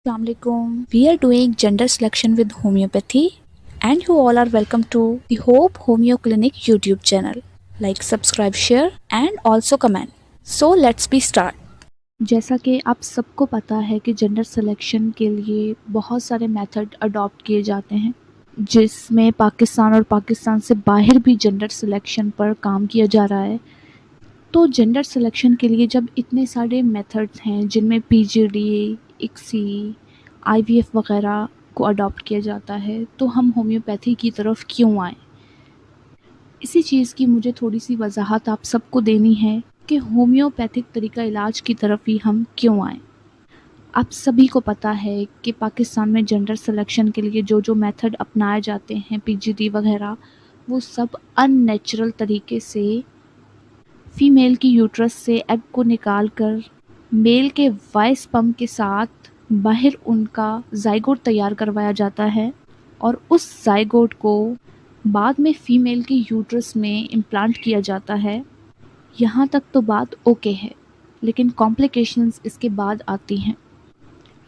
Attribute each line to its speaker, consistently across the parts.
Speaker 1: Assalamualaikum. We are doing gender selection with homeopathy, and you all are welcome to the Hope Homeo Clinic YouTube channel. Like, subscribe, share, and also comment. So let's be start. जैसा कि आप सबको पता है कि gender selection के लिए बहुत सारे मेथड अडॉप्ट किए जाते हैं, जिसमें पाकिस्तान और पाकिस्तान से बाहर भी जेंडर सिलेक्शन पर काम किया जा रहा है। तो जेंडर सिलेक्शन के लिए जब इतने सारे मेथड्स हैं जिनमें पीजीडी, इक्सी, आईवीएफ वगैरह को अडॉप्ट किया जाता है, तो हम होम्योपैथी की तरफ क्यों आए? इसी चीज़ की मुझे थोड़ी सी वजाहत आप सबको देनी है कि होम्योपैथिक तरीका इलाज की तरफ ही हम क्यों आए। आप सभी को पता है कि पाकिस्तान में जेंडर सिलेक्शन के लिए जो जो मेथड अपनाए जाते हैं, पीजीडी वगैरह, वो सब अननेचुरल तरीके से फीमेल की यूट्रस से एग को निकालकर मेल के वाइस स्पर्म के साथ बाहर उनका जाइगोट तैयार करवाया जाता है और उस जाइगोट को बाद में फीमेल की यूट्रस में इम्प्लांट किया जाता है। यहाँ तक तो बात ओके है, लेकिन कॉम्प्लिकेशंस इसके बाद आती हैं।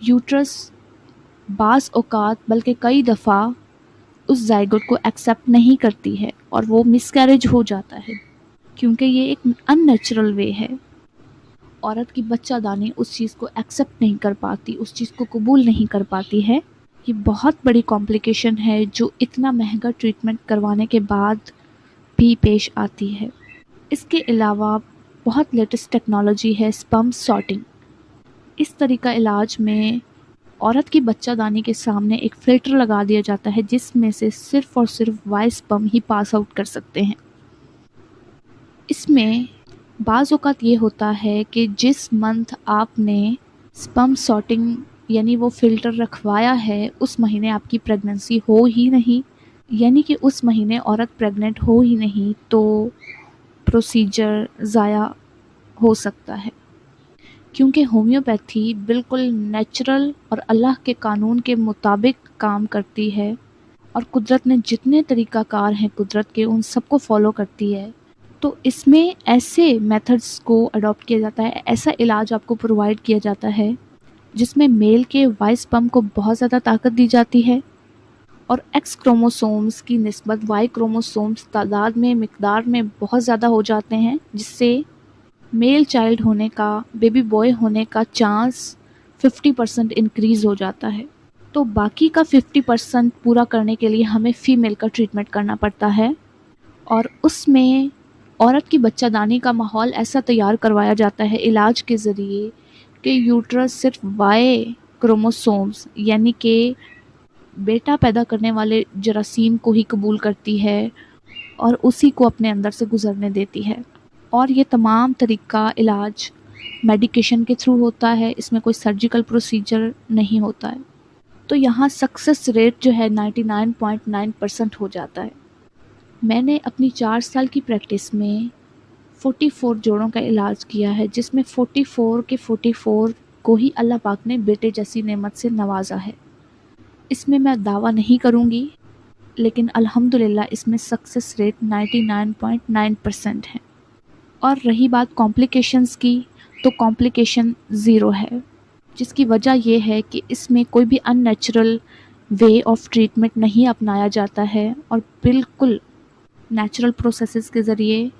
Speaker 1: यूट्रस बाज़ औक़ात बल्कि कई दफ़ा उस जाइगोट को एक्सेप्ट नहीं करती है और वो मिसकैरेज हो जाता है, क्योंकि ये एक अननेचुरल वे है। औरत की बच्चादानी उस चीज़ को एक्सेप्ट नहीं कर पाती, उस चीज़ को कबूल नहीं कर पाती है। ये बहुत बड़ी कॉम्प्लिकेशन है जो इतना महंगा ट्रीटमेंट करवाने के बाद भी पेश आती है। इसके अलावा बहुत लेटेस्ट टेक्नोलॉजी है स्पर्म सॉर्टिंग। इस तरीका इलाज में औरत की बच्चादानी के सामने एक फ़िल्टर लगा दिया जाता है जिसमें से सिर्फ़ और सिर्फ वाइस स्पर्म ही पास आउट कर सकते हैं। इसमें बाज़ औक़ात ये होता है कि जिस मंथ आपने स्पर्म सॉर्टिंग यानी वो फ़िल्टर रखवाया है, उस महीने आपकी प्रेगनेंसी हो ही नहीं, यानी कि उस महीने औरत प्रेग्नेंट हो ही नहीं, तो प्रोसीजर ज़ाया हो सकता है। क्योंकि होम्योपैथी बिल्कुल नेचुरल और अल्लाह के कानून के मुताबिक काम करती है और कुदरत ने जितने तरीक़ाकार हैं कुदरत के, उन सबको फॉलो करती है। तो इसमें ऐसे मेथड्स को अडॉप्ट किया जाता है, ऐसा इलाज आपको प्रोवाइड किया जाता है जिसमें मेल के वाइस स्पर्म को बहुत ज़्यादा ताकत दी जाती है और एक्स क्रोमोसोम्स की निस्बत वाई क्रोमोसोम्स तादाद में, मिकदार में बहुत ज़्यादा हो जाते हैं, जिससे मेल चाइल्ड होने का, बेबी बॉय होने का चांस 50% इंक्रीज़ हो जाता है। तो बाकी का 50% पूरा करने के लिए हमें फ़ीमेल का ट्रीटमेंट करना पड़ता है और उसमें औरत की बच्चादानी का माहौल ऐसा तैयार करवाया जाता है इलाज के ज़रिए कि यूट्रस सिर्फ वाई क्रोमोसोम्स यानी कि बेटा पैदा करने वाले जरासीम को ही कबूल करती है और उसी को अपने अंदर से गुज़रने देती है। और ये तमाम तरीका इलाज मेडिकेशन के थ्रू होता है, इसमें कोई सर्जिकल प्रोसीजर नहीं होता है। तो यहाँ सक्सेस रेट जो है 99.9% हो जाता है। मैंने अपनी 4 साल की प्रैक्टिस में 44 जोड़ों का इलाज किया है, जिसमें 44 के 44 को ही अल्लाह पाक ने बेटे जैसी नेमत से नवाजा है। इसमें मैं दावा नहीं करूँगी, लेकिन अल्हम्दुलिल्लाह इसमें सक्सेस रेट 99.9% है। और रही बात कॉम्प्लिकेशंस की, तो कॉम्प्लिकेशन ज़ीरो है, जिसकी वजह यह है कि इसमें कोई भी अननेचुरल वे ऑफ ट्रीटमेंट नहीं अपनाया जाता है और बिल्कुल नेचुरल प्रोसेसेस के ज़रिए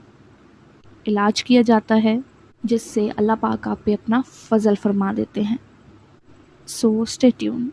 Speaker 1: इलाज किया जाता है, जिससे अल्लाह पाक आप पे अपना फ़ज़ल फरमा देते हैं। So stay tune.